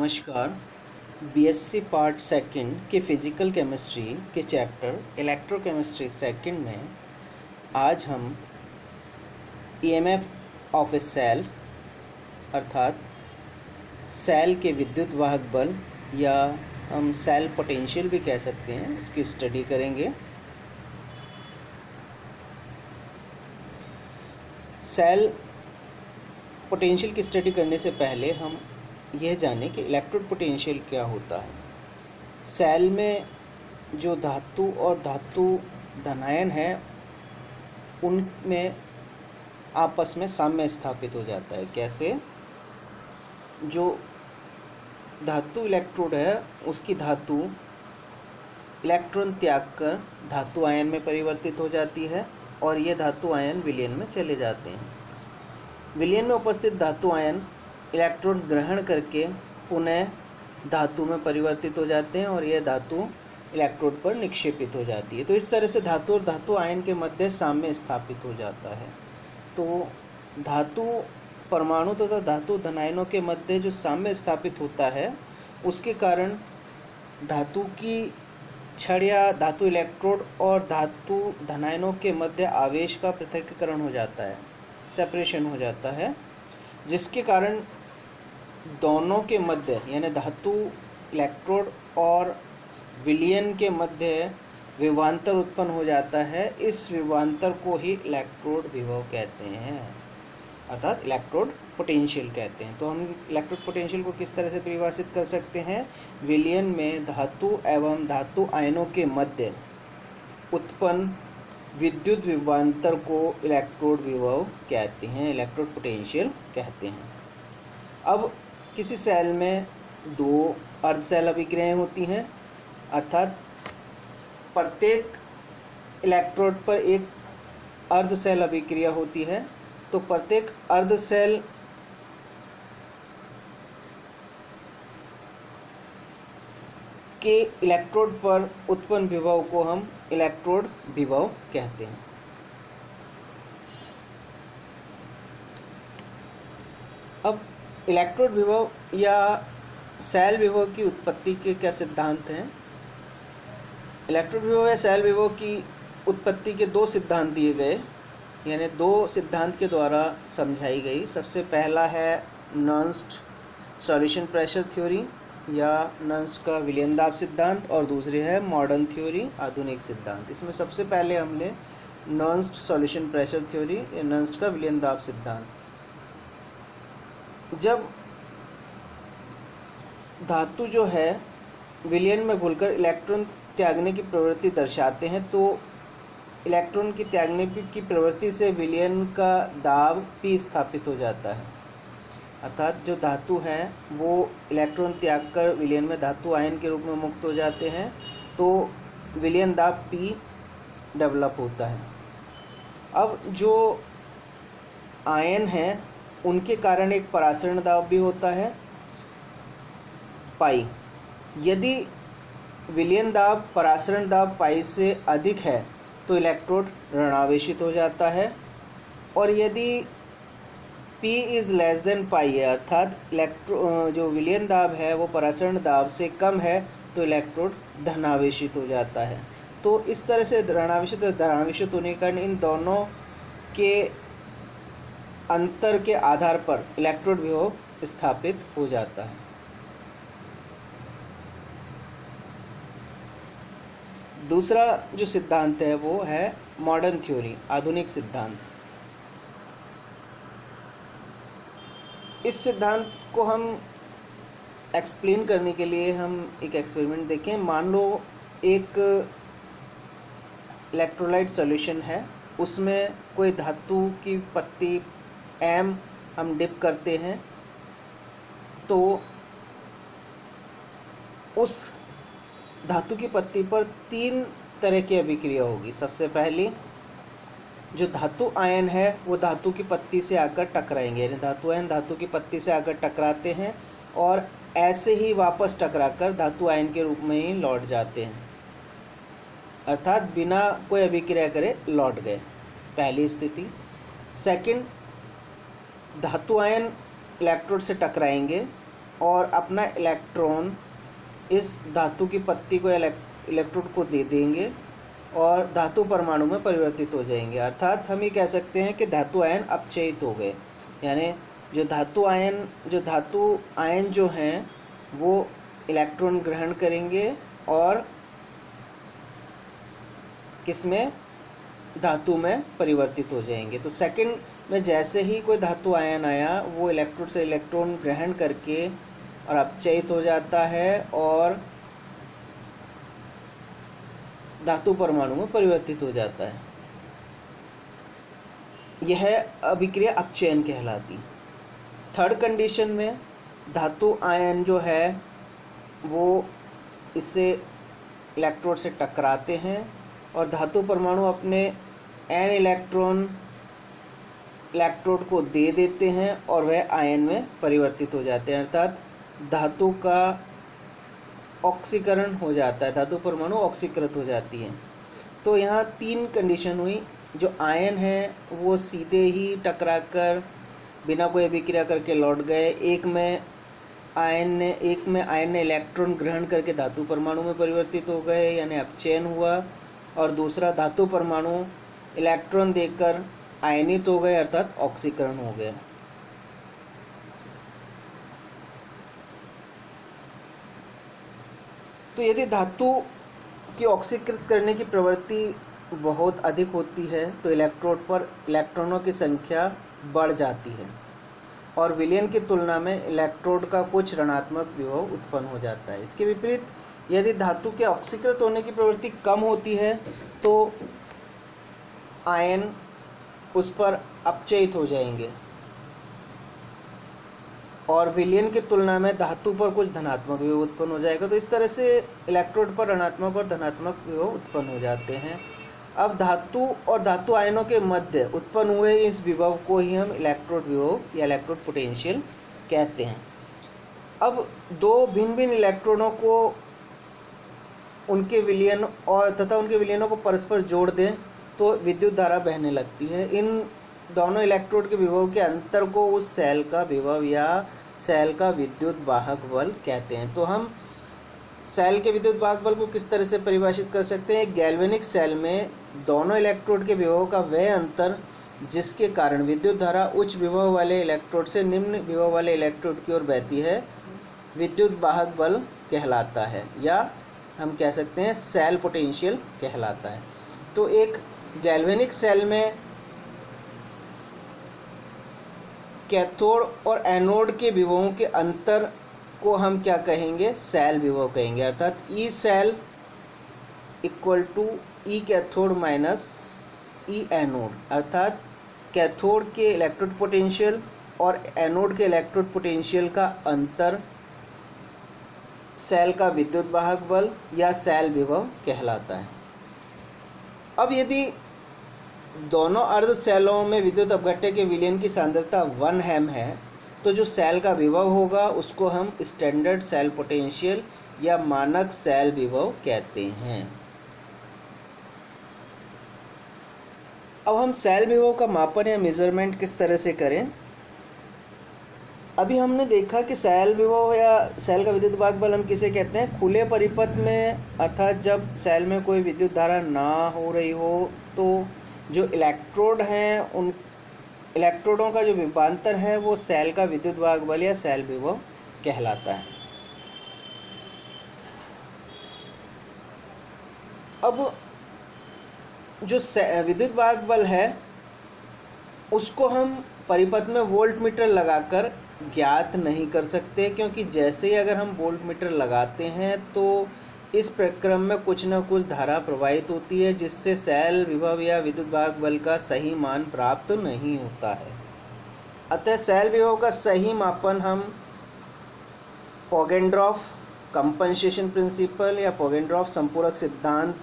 नमस्कार। BSc part second के physical chemistry के चैप्टर इलेक्ट्रोकेमिस्ट्री सेकंड में आज हम ईएमएफ ऑफ ए सेल अर्थात सेल के विद्युत वाहक बल या हम सेल पोटेंशियल भी कह सकते हैं, इसकी स्टडी करेंगे। सेल पोटेंशियल की स्टडी करने से पहले हम यह जानें कि इलेक्ट्रोड पोटेंशियल क्या होता है। सेल में जो धातु और धातु धनायन है उनमें आपस में साम्य स्थापित हो जाता है। कैसे? जो धातु इलेक्ट्रोड है उसकी धातु इलेक्ट्रॉन त्याग कर धातु आयन में परिवर्तित हो जाती है और ये धातु आयन विलयन में चले जाते हैं। विलयन में उपस्थित धातु आयन इलेक्ट्रॉन ग्रहण करके पुनः धातु में परिवर्तित हो जाते हैं और यह धातु इलेक्ट्रोड पर निक्षेपित हो जाती है। तो इस तरह से धातु और धातु आयन के मध्य साम्य स्थापित हो जाता है। तो धातु परमाणु तथा धातु धनायनों के मध्य जो साम्य स्थापित होता है उसके कारण धातु की छड़ या धातु इलेक्ट्रोड और धातु धनायनों के मध्य आवेश का पृथक्करण हो जाता है, सेपरेशन हो जाता है, जिसके कारण दोनों के मध्य यानी धातु इलेक्ट्रोड और विलयन के मध्य विभवांतर उत्पन्न हो जाता है। इस विभवांतर को ही इलेक्ट्रोड विभव कहते हैं अर्थात इलेक्ट्रोड पोटेंशियल कहते हैं। तो हम इलेक्ट्रोड पोटेंशियल को किस तरह से परिभाषित कर सकते हैं? विलयन में धातु एवं धातु आयनों के मध्य उत्पन्न विद्युत विभवांतर को इलेक्ट्रोड विभव कहते हैं, इलेक्ट्रोड पोटेंशियल कहते हैं। अब किसी सेल में दो अर्ध सेल अभिक्रियाएं होती हैं अर्थात प्रत्येक इलेक्ट्रोड पर एक अर्ध सेल अभिक्रिया होती है। तो प्रत्येक अर्ध सेल के इलेक्ट्रोड पर उत्पन्न विभव को हम इलेक्ट्रोड विभव कहते हैं। अब इलेक्ट्रोड विभव या सेल विभव की उत्पत्ति के क्या सिद्धांत हैं? इलेक्ट्रोड विभव या सेल विभव की उत्पत्ति के दो सिद्धांत दिए गए, यानी दो सिद्धांत के द्वारा समझाई गई। सबसे पहला है नर्न्स्ट सॉल्यूशन प्रेशर थ्योरी या नर्न्स्ट का विलयन दाब सिद्धांत और दूसरी है मॉडर्न थ्योरी, आधुनिक सिद्धांत। इसमें सबसे पहले हमने नर्न्स्ट सॉल्यूशन प्रेशर थ्योरी या नर्न्स्ट का विलयन दाब सिद्धांत। जब धातु जो है विलयन में घुलकर इलेक्ट्रॉन त्यागने की प्रवृत्ति दर्शाते हैं तो इलेक्ट्रॉन की त्यागने की प्रवृत्ति से विलयन का दाब P स्थापित हो जाता है अर्थात जो धातु है वो इलेक्ट्रॉन त्याग कर विलयन में धातु आयन के रूप में मुक्त हो जाते हैं तो विलयन दाब P डेवलप होता है। अब जो आयन है उनके कारण एक परासरण दाब भी होता है पाई। यदि विलयन दाब परासरण दाब पाई से अधिक है तो इलेक्ट्रोड ऋणावेशित हो जाता है और यदि P is less than pi है अर्थात जो विलयन दाब है वो परासरण दाब से कम है तो इलेक्ट्रोड धनावेशित हो जाता है। तो इस तरह से ऋणावेशित और धनावेशित होने के कारण इन दोनों के अंतर के आधार पर इलेक्ट्रोड विभव स्थापित हो जाता है। दूसरा जो सिद्धांत है वो है मॉडर्न थ्योरी, आधुनिक सिद्धांत। इस सिद्धांत को हम एक्सप्लेन करने के लिए हम एक एक्सपेरिमेंट देखें। मान लो एक इलेक्ट्रोलाइट सॉल्यूशन है, उसमें कोई धातु की पत्ती M हम डिप करते हैं तो उस धातु की पत्ती पर तीन तरह की अभिक्रिया होगी। सबसे पहली जो धातु आयन है वो धातु की पत्ती से आकर टकराएंगे, यानी धातु आयन धातु की पत्ती से आकर टकराते हैं और ऐसे ही वापस टकराकर धातु आयन के रूप में ही लौट जाते हैं अर्थात बिना कोई अभिक्रिया करे लौट गए, पहली स्थिति। सेकंड, धातु आयन इलेक्ट्रोड से टकराएंगे और अपना इलेक्ट्रॉन इस धातु की पत्ती को इलेक्ट्रोड को दे देंगे और धातु परमाणु में परिवर्तित हो जाएंगे। अर्थात हम ये कह सकते हैं कि धातु आयन अपचयित हो गए, यानी जो धातु आयन जो हैं वो इलेक्ट्रॉन ग्रहण करेंगे और किसमें, धातु में परिवर्तित हो जाएंगे। तो सेकंड में जैसे ही कोई धातु आयन आया वो इलेक्ट्रोड से इलेक्ट्रॉन ग्रहण करके और अपचयित हो जाता है और धातु परमाणु में परिवर्तित हो जाता है। यह अभिक्रिया अपचयन कहलाती है। थर्ड कंडीशन में धातु आयन जो है वो इससे इलेक्ट्रोड से टकराते हैं और धातु परमाणु अपने n इलेक्ट्रोड को दे देते हैं और वह आयन में परिवर्तित हो जाते हैं। अर्थात धातु का ऑक्सीकरण हो जाता है, धातु परमाणु ऑक्सीकृत हो जाती है। तो यहाँ 3 कंडीशन हुई। जो आयन है वो सीधे ही टकराकर बिना कोई अभिक्रिया करके लौट गए। एक में आयन ने इलेक्ट्रॉन ग्रहण करके धातु परमाणु में परिवर्तित हो गए, यानी अपचयन हुआ। और दूसरा, धातु परमाणु इलेक्ट्रॉन देकर आयनित हो गए, अर्थात ऑक्सीकरण हो गया। तो यदि धातु की ऑक्सीकृत करने की प्रवृत्ति बहुत अधिक होती है तो इलेक्ट्रोड पर इलेक्ट्रॉनों की संख्या बढ़ जाती है और विलयन की तुलना में इलेक्ट्रोड का कुछ ऋणात्मक विभव उत्पन्न हो जाता है। इसके विपरीत यदि धातु के ऑक्सीकृत होने की प्रवृत्ति कम होती है तो आयन उस पर अपचयित हो जाएंगे और विलयन की तुलना में धातु पर कुछ धनात्मक विभव उत्पन्न हो जाएगा। तो इस तरह से इलेक्ट्रोड पर ऋणात्मक और धनात्मक विभव उत्पन्न हो जाते हैं। अब धातु और धातु आयनों के मध्य उत्पन्न हुए इस विभव को ही हम इलेक्ट्रोड विभव या इलेक्ट्रोड पोटेंशियल कहते हैं। अब दो भिन्न भिन्न इलेक्ट्रॉनों को उनके विलयन और तथा उनके विलयनों को परस्पर जोड़ दें तो विद्युत धारा बहने लगती है। इन दोनों इलेक्ट्रोड के विभव के अंतर को उस सेल का विभव या सेल का विद्युत वाहक बल कहते हैं। तो हम सेल के विद्युत वाहक बल को किस तरह से परिभाषित कर सकते हैं? गैल्वेनिक सेल में दोनों इलेक्ट्रोड के विभव का वह अंतर जिसके कारण विद्युत धारा उच्च विभव वाले इलेक्ट्रोड से निम्न विभव वाले इलेक्ट्रोड की ओर बहती है, विद्युत वाहक बल कहलाता है, या हम कह सकते हैं सेल पोटेंशियल कहलाता है। तो एक गैल्वेनिक सेल में कैथोड और एनोड के विभवों के अंतर को हम क्या कहेंगे? सेल विभव कहेंगे। अर्थात E cell equal to E cathode minus E anode. अर्थात कैथोड के इलेक्ट्रोड पोटेंशियल और एनोड के इलेक्ट्रोड पोटेंशियल का अंतर सेल का विद्युत वाहक बल या सेल विभव कहलाता है। अब यदि दोनों अर्ध सेलों में विद्युत अपघट्य के विलयन की सांद्रता 1 हेम है तो जो सेल का विभव होगा उसको हम स्टैंडर्ड सेल पोटेंशियल या मानक सेल विभव कहते हैं। अब हम सेल विभव का मापन या मेजरमेंट किस तरह से करें? अभी हमने देखा कि सेल विभव या सेल का विद्युत वाहक बल हम किसे कहते हैं? खुले परिपथ में, अर्थात जब सेल में कोई विद्युत धारा ना हो रही हो तो जो इलेक्ट्रोड हैं उन इलेक्ट्रोडों का जो विभवांतर है वो सेल का विद्युत वाहक बल या सेल विभव कहलाता है। अब जो विद्युत वाहक बल है उसको हम परिपथ में वोल्ट मीटर लगाकर ज्ञात नहीं कर सकते, क्योंकि जैसे ही अगर हम वोल्ट मीटर लगाते हैं तो इस प्रक्रम में कुछ न कुछ धारा प्रवाहित होती है जिससे सेल विभव या विद्युत वाहक बल का सही मान प्राप्त नहीं होता है। अतः सेल विभव का सही मापन हम पोगेंड्रॉफ कंपनसेशन प्रिंसिपल या पोगेंड्रॉफ संपूरक सिद्धांत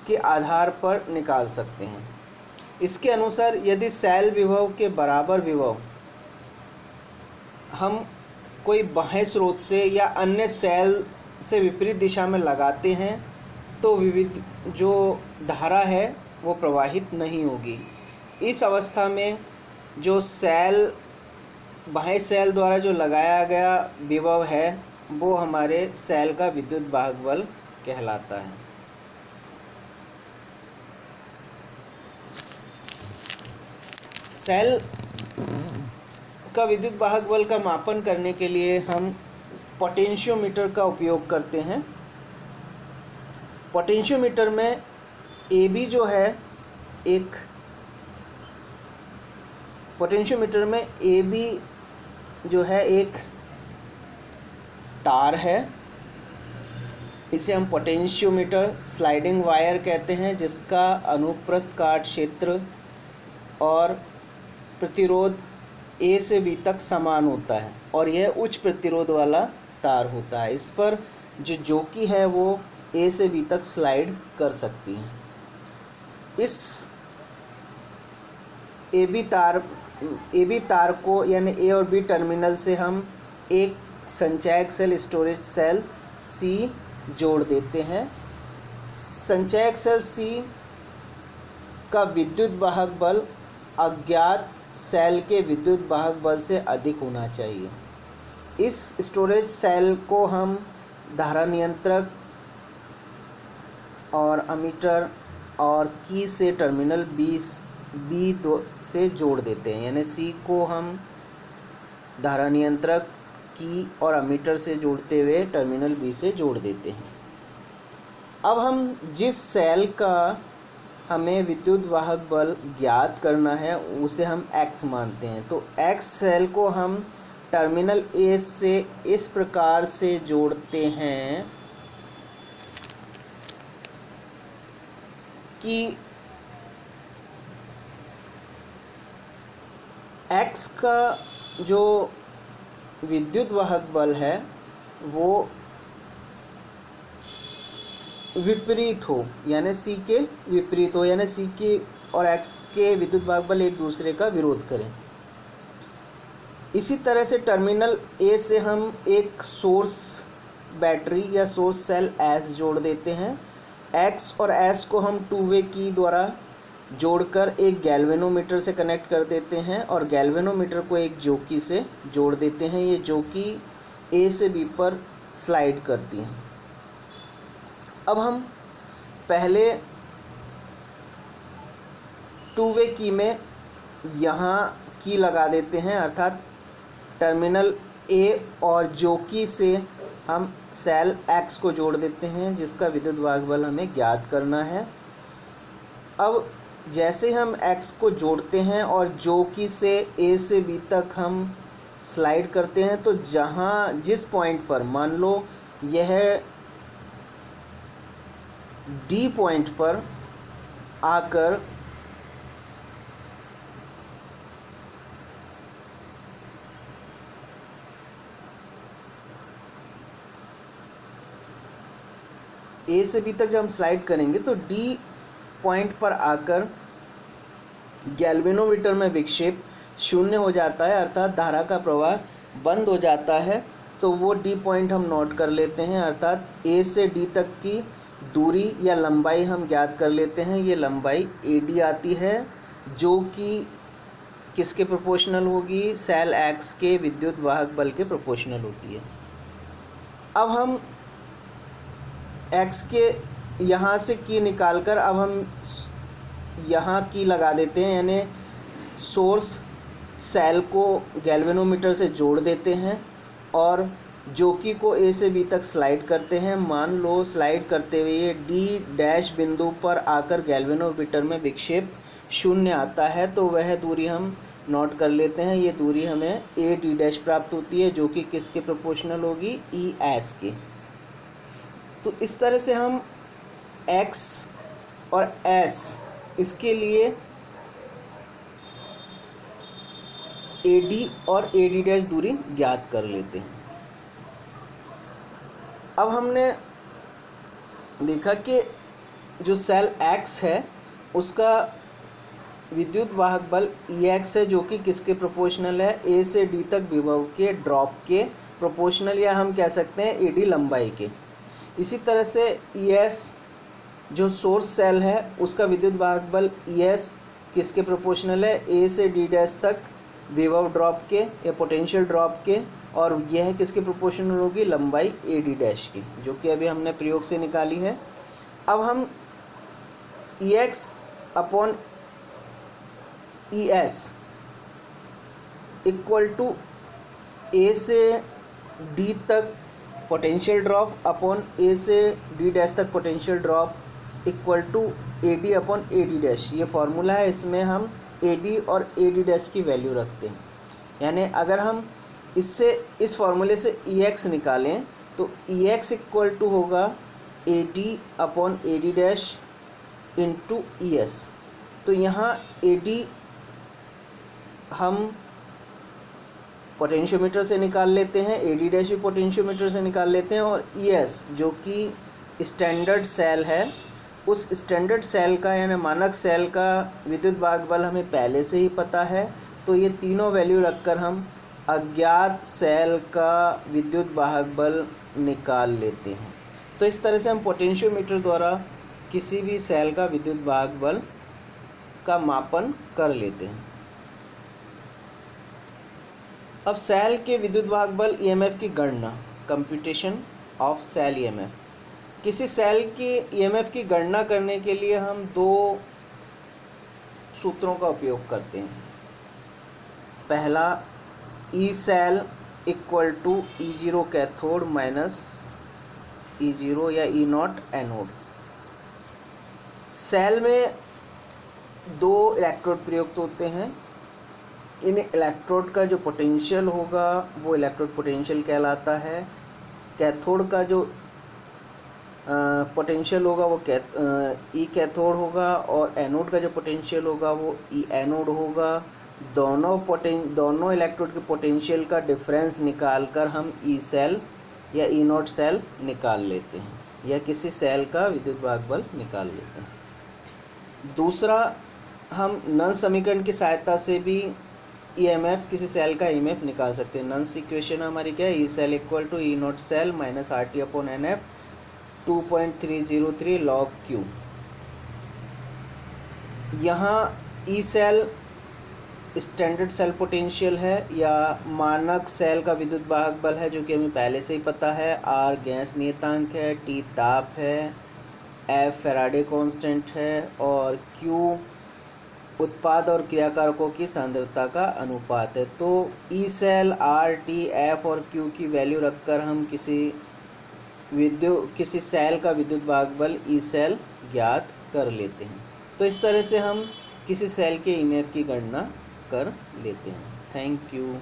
के आधार पर निकाल सकते हैं। इसके अनुसार यदि सेल विभव के बराबर विभव हम कोई बाह्य स्रोत से या अन्य सेल से विपरीत दिशा में लगाते हैं तो विविध जो धारा है वो प्रवाहित नहीं होगी। इस अवस्था में जो सेल बाह्य सेल द्वारा जो लगाया गया विभव है वो हमारे सेल का विद्युत वाहक बल कहलाता है। सेल का विद्युत वाहक बल का मापन करने के लिए हम पोटेंशियोमीटर का उपयोग करते हैं। पोटेंशियोमीटर में AB जो है एक पोटेंशियोमीटर में AB जो है एक तार है। इसे हम पोटेंशियोमीटर स्लाइडिंग वायर कहते हैं, जिसका अनुप्रस्थ काट क्षेत्र और प्रतिरोध A से B तक समान होता है और यह उच्च प्रतिरोध वाला तार होता है। इस पर जो जोकी है वो A से B तक स्लाइड कर सकती है। इस AB तार को यानी A और B टर्मिनल से हम एक संचयक सेल स्टोरेज सेल C जोड़ देते हैं। संचयक सेल C का विद्युत वाहक बल अज्ञात सेल के विद्युत वाहक बल से अधिक होना चाहिए। इस स्टोरेज सेल को हम धारा नियंत्रक और अमीटर और की से टर्मिनल B से जोड़ देते हैं, यानी C को हम धारा नियंत्रक, की और अमीटर से जोड़ते हुए टर्मिनल B से जोड़ देते हैं। अब हम जिस सेल का हमें विद्युत वाहक बल ज्ञात करना है उसे हम X मानते हैं। तो X सेल को हम टर्मिनल A से इस प्रकार से जोड़ते हैं कि X का जो विद्युत वाहक बल है वो विपरीत हो, यानी C के विपरीत हो, यानी C के और X के विद्युत वाहक बल एक दूसरे का विरोध करें। इसी तरह से टर्मिनल A से हम एक सोर्स बैटरी या सोर्स सेल S जोड़ देते हैं। X और S को हम टू वे की द्वारा जोड़कर एक गैल्वेनोमीटर से कनेक्ट कर देते हैं और गैल्वेनोमीटर को एक जोकी से जोड़ देते हैं। ये जोकी A से B पर स्लाइड करती हैं। अब हम पहले टू वे की में यहाँ की लगा देते हैं, अर्थात टर्मिनल A और जोकी से हम सेल X को जोड़ देते हैं जिसका विद्युत वाहक बल हमें ज्ञात करना है। अब जैसे हम X को जोड़ते हैं और जोकी से A से B तक हम स्लाइड करते हैं, तो जिस पॉइंट पर मान लो यह D पॉइंट पर आकर A से B तक जब हम स्लाइड करेंगे तो D पॉइंट पर आकर गैल्वेनोमीटर में विक्षेप शून्य हो जाता है, अर्थात धारा का प्रवाह बंद हो जाता है। तो वो D पॉइंट हम नोट कर लेते हैं, अर्थात A से D तक की दूरी या लंबाई हम ज्ञात कर लेते हैं। ये लंबाई AD आती है जो कि किसके प्रोपोर्शनल होगी, सेल X के विद्युत वाहक बल के प्रोपोर्शनल होती है। अब हम X के यहाँ से की निकालकर अब हम यहाँ की लगा देते हैं, यानी सोर्स सेल को गैल्वेनोमीटर से जोड़ देते हैं और जोकी को A से B तक स्लाइड करते हैं। मान लो स्लाइड करते हुए ये D डैश बिंदु पर आकर गैल्वेनोमीटर में विक्षेप शून्य आता है, तो वह दूरी हम नोट कर लेते हैं। ये दूरी हमें AD डैश प्राप्त होती है जो कि किसके प्रोपोर्शनल होगी, ES के। तो इस तरह से हम X और S इसके लिए AD और AD डैश दूरी ज्ञात कर लेते हैं। अब हमने देखा कि जो सेल X है उसका विद्युत वाहक बल EX है जो कि किसके प्रोपोर्शनल है, A से D तक विभव के ड्रॉप के प्रोपोर्शनल, या हम कह सकते हैं AD लंबाई के। इसी तरह से ES जो सोर्स सेल है उसका विद्युत वाहक बल ES किसके प्रोपोर्शनल है, A से D डैश तक विभव ड्रॉप के या पोटेंशियल ड्रॉप के, और यह किसके प्रोपोर्शनल होगी, लंबाई ए डी डैश की, जो कि अभी हमने प्रयोग से निकाली है। अब हम E X upon E S equal to A से डी तक पोटेंशियल ड्रॉप अपॉन ए से डी डैश तक potential drop equal to A D upon A D dash, ये फार्मूला है। इसमें हम ए डी और ए डी डैश की वैल्यू रखते हैं। यानी अगर हम इससे इस फार्मूले से ई एक्स निकालें तो ई एक्स इक्वल टू होगा ए D upon A D dash into E S. तो यहाँ ए डी हम पोटेंशियोमीटर से निकाल लेते हैं, ए डी डैश भी पोटेंशियोमीटर से निकाल लेते हैं, और ई एस जो कि स्टैंडर्ड सेल है, उस स्टैंडर्ड सेल का यानी मानक सेल का विद्युत वाहक बल हमें पहले से ही पता है। तो ये तीनों वैल्यू रखकर हम अज्ञात सेल का विद्युत वाहक बल निकाल लेते हैं। तो इस तरह से हम पोटेंशियोमीटर द्वारा किसी भी सेल का विद्युत वाहक बल का मापन कर लेते हैं। अब सेल के विद्युत वाहक बल ईएमएफ की गणना, कंप्यूटेशन ऑफ सेल ईएमएफ। किसी सेल के ईएमएफ की गणना करने के लिए हम दो सूत्रों का उपयोग करते हैं। पहला, E cell equal to E zero cathode minus E zero या ई नॉट एनोड। सेल में दो इलेक्ट्रोड प्रयुक्त होते हैं। इन इलेक्ट्रोड का जो पोटेंशियल होगा वो इलेक्ट्रोड पोटेंशियल कहलाता है। कैथोड का जो पोटेंशियल होगा वो ई कैथोड होगा, और एनोड का जो पोटेंशियल होगा वो ई एनोड होगा। दोनों इलेक्ट्रोड के पोटेंशियल का डिफरेंस निकालकर हम ई सेल या ई नॉट सेल निकाल लेते हैं, या किसी सेल का विद्युत वाहक बल निकाल लेते हैं। दूसरा, हम नन्स समीकरण की सहायता से भी ईएमएफ, किसी सेल का ईएमएफ निकाल सकते हैं। नन्स इक्वेशन हमारी क्या है, E cell equal to E not cell minus R T upon N F 2.303 log Q. यहाँ E cell standard cell potential है या मानक सेल का विद्युत वाहक बल है, जो कि हमें पहले से ही पता है। आर गैस नियतांक है, टी ताप है, एफ फैराडे कांस्टेंट है, और क्यू उत्पाद और क्रियाकारकों की सांद्रता का अनुपात है। तो E cell, R, T, F और क्यू की वैल्यू रखकर हम किसी सेल का विद्युत वाहक बल ई सेल ज्ञात कर लेते हैं। तो इस तरह से हम किसी सेल के ईएमएफ की गणना कर लेते हैं। Thank you.